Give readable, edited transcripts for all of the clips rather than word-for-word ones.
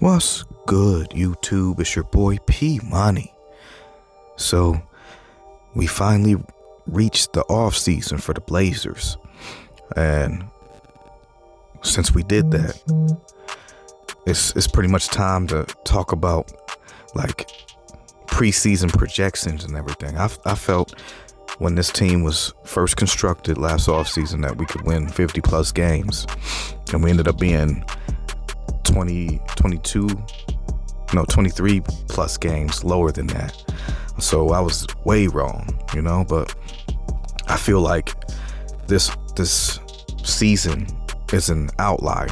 What's good, YouTube? It's your boy P Money. So, we finally reached the off season for the Blazers, and since we did that, it's pretty much time to talk about like preseason projections and everything. I felt when this team was first constructed last offseason that we could win 50 plus games, and we ended up being 23 plus games lower than that. So I was way wrong, but I feel like this season is an outlier.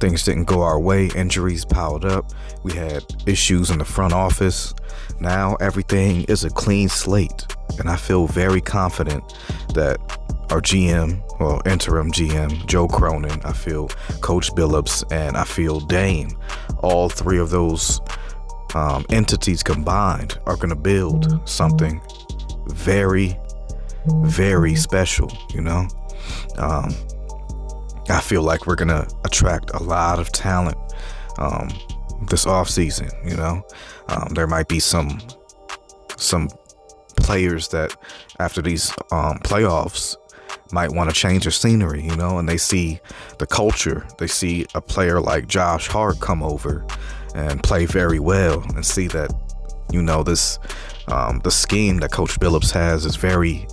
Things didn't go our way, injuries piled up, we had issues in the front office. Now everything is a clean slate, and I feel very confident that our interim GM, Joe Cronin, I feel Coach Billups, and I feel Dame, all three of those entities combined are going to build something very, very special. I feel like we're going to attract a lot of talent this offseason. There might be some players that after these playoffs might want to change their scenery, and they see the culture. They see a player like Josh Hart come over and play very well, and see that, this the scheme that Coach Billups has is very,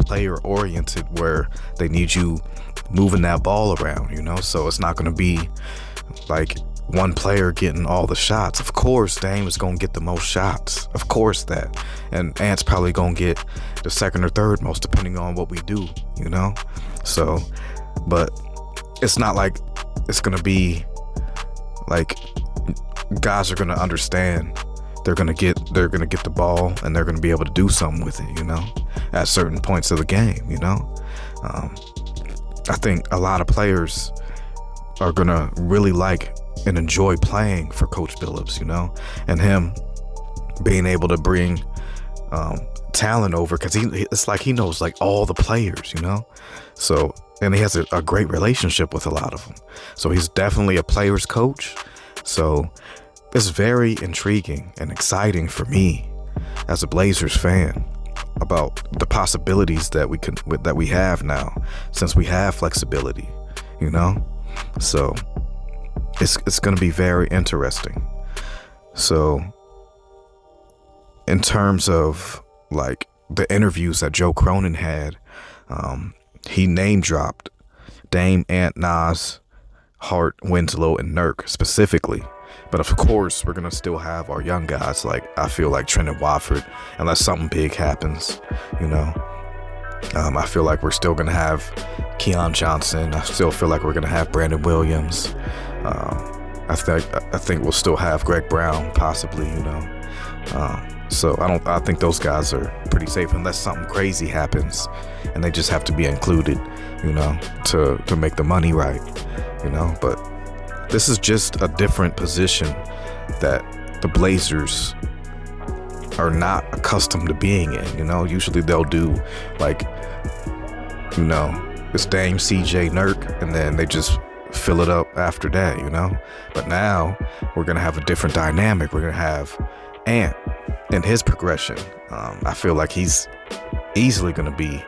player oriented, where they need you moving that ball around, so it's not going to be like one player getting all the shots. Of course, Dame is going to get the most shots. Of course that. And Ant's probably going to get the second or third most, depending on what we do, So, but it's not like it's going to be like guys are going to understand. They're going to get the ball, and they're going to be able to do something with it, at certain points of the game, I think a lot of players are going to really like and enjoy playing for Coach Billups, and him being able to bring talent over, because it's like he knows like all the players, so, and he has a great relationship with a lot of them, so he's definitely a player's coach. So it's very intriguing and exciting for me as a Blazers fan about the possibilities that we have now, since we have flexibility, so it's going to be very interesting. So in terms of like the interviews that Joe Cronin had, he name dropped Dame, Ant, Nas, Hart, Winslow, and Nurk specifically. But of course, we're going to still have our young guys, like I feel like Trendon Watford, unless something big happens, I feel like we're still going to have Keon Johnson. I still feel like we're going to have Brandon Williams. I think we'll still have Greg Brown, possibly, so I think those guys are pretty safe, unless something crazy happens and they just have to be included, to make the money right, but this is just a different position that the Blazers are not accustomed to being in. Usually they'll do like, it's Dame, CJ, Nurk, and then they just fill it up after that, but now we're gonna have a different dynamic. We're gonna have Ant in his progression. I feel like he's easily gonna be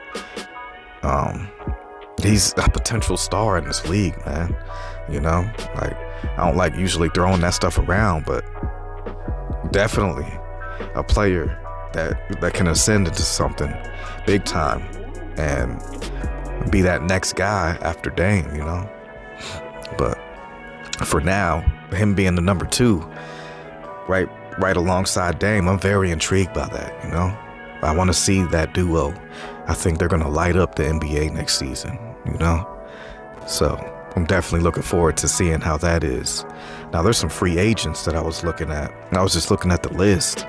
he's a potential star in this league, man. Like, I don't like usually throwing that stuff around, but definitely a player that can ascend into something big time and be that next guy after Dame, But for now, him being the number two, right alongside Dame, I'm very intrigued by that, I want to see that duo. I think they're going to light up the NBA next season, So I'm definitely looking forward to seeing how that is. Now, there's some free agents that I was looking at. I was just looking at the list.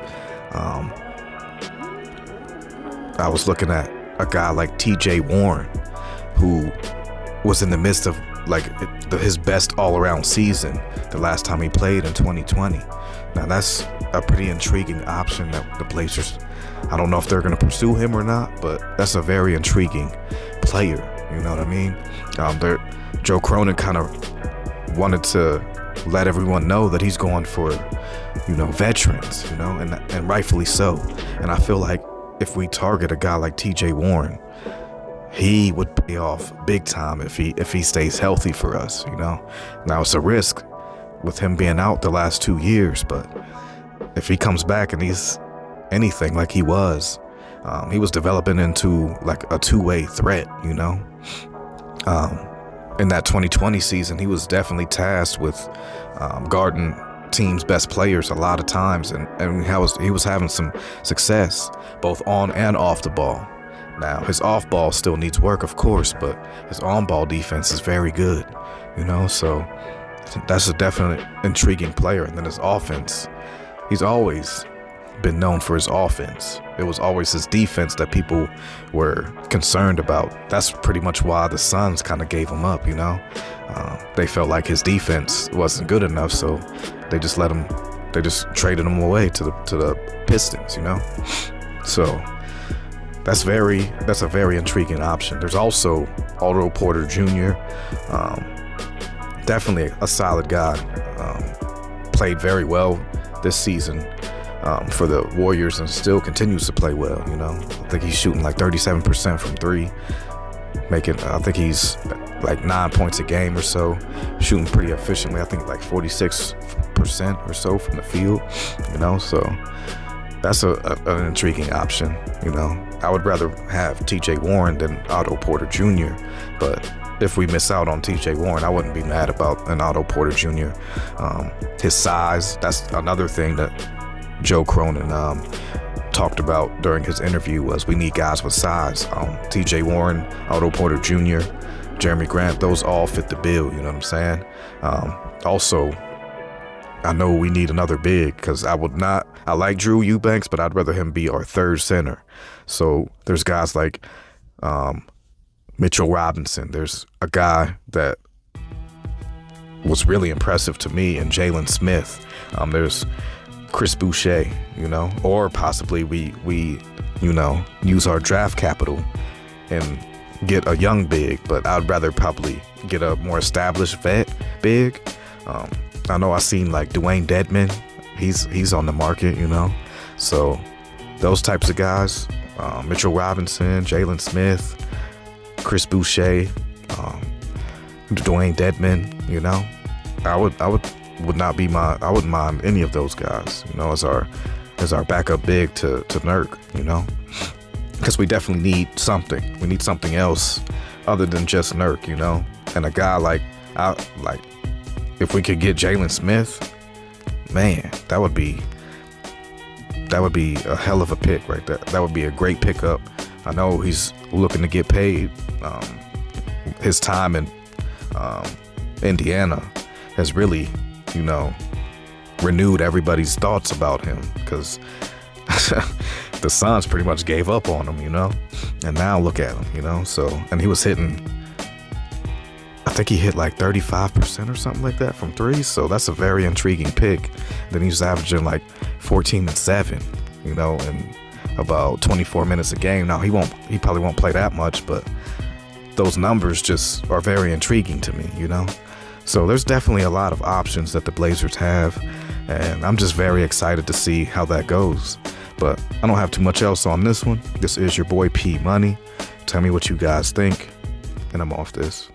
I was looking at a guy like TJ Warren, who was in the midst of like his best all-around season the last time he played in 2020. Now, that's a pretty intriguing option that the Blazers, I don't know if they're going to pursue him or not, but that's a very intriguing player. You know what I mean? Joe Cronin kind of wanted to let everyone know that he's going for, veterans, and rightfully so. And I feel like if we target a guy like TJ Warren, he would pay off big time if he stays healthy for us, Now it's a risk with him being out the last 2 years, but if he comes back and he's anything like he was developing into like a two-way threat, in that 2020 season, he was definitely tasked with guarding team's best players a lot of times, and he was having some success both on and off the ball. Now his off ball still needs work, of course, but his on ball defense is very good, so that's a definite intriguing player. And then his offense, he's always been known for his offense. It was always his defense that people were concerned about. That's pretty much why the Suns kind of gave him up, They felt like his defense wasn't good enough, so they just traded him away to the Pistons, So that's a very intriguing option. There's also Otto Porter Jr., definitely a solid guy. Played very well this season for the Warriors and still continues to play well. I think he's shooting like 37% from three, I think he's like 9 points a game or so, shooting pretty efficiently. I think like 46% or so from the field. So that's an intriguing option. I would rather have TJ Warren than Otto Porter Jr., but if we miss out on TJ Warren, I wouldn't be mad about an Otto Porter Jr. His size, that's another thing that Joe Cronin talked about during his interview, was we need guys with size. TJ Warren, Otto Porter Jr., Jeremy Grant, those all fit the bill, you know what I'm saying? Also, I know we need another big, because I like Drew Eubanks, but I'd rather him be our third center. So there's guys like Mitchell Robinson. There's a guy that was really impressive to me in Jalen Smith. There's Chris Boucher, or possibly we use our draft capital and get a young big, but I'd rather probably get a more established vet big. I know I've seen like Dwayne Dedman. He's on the market, So those types of guys, Mitchell Robinson, Jalen Smith, Chris Boucher, Dwayne Dedman, I wouldn't mind any of those guys, as our backup big to Nurk, because we definitely need something. We need something else other than just Nurk, and a guy like if we could get Jalen Smith, man, that would be a hell of a pick right there. That would be a great pickup. I know he's looking to get paid. His time in Indiana has really, renewed everybody's thoughts about him, because the Suns pretty much gave up on him, and now look at him, so, and he was hitting, I think he hit like 35% or something like that from three, so that's a very intriguing pick. Then he was averaging like 14 and 7, in about 24 minutes a game. Now he probably won't play that much, but those numbers just are very intriguing to me, So there's definitely a lot of options that the Blazers have, and I'm just very excited to see how that goes. But I don't have too much else on this one. This is your boy P Money. Tell me what you guys think, and I'm off this.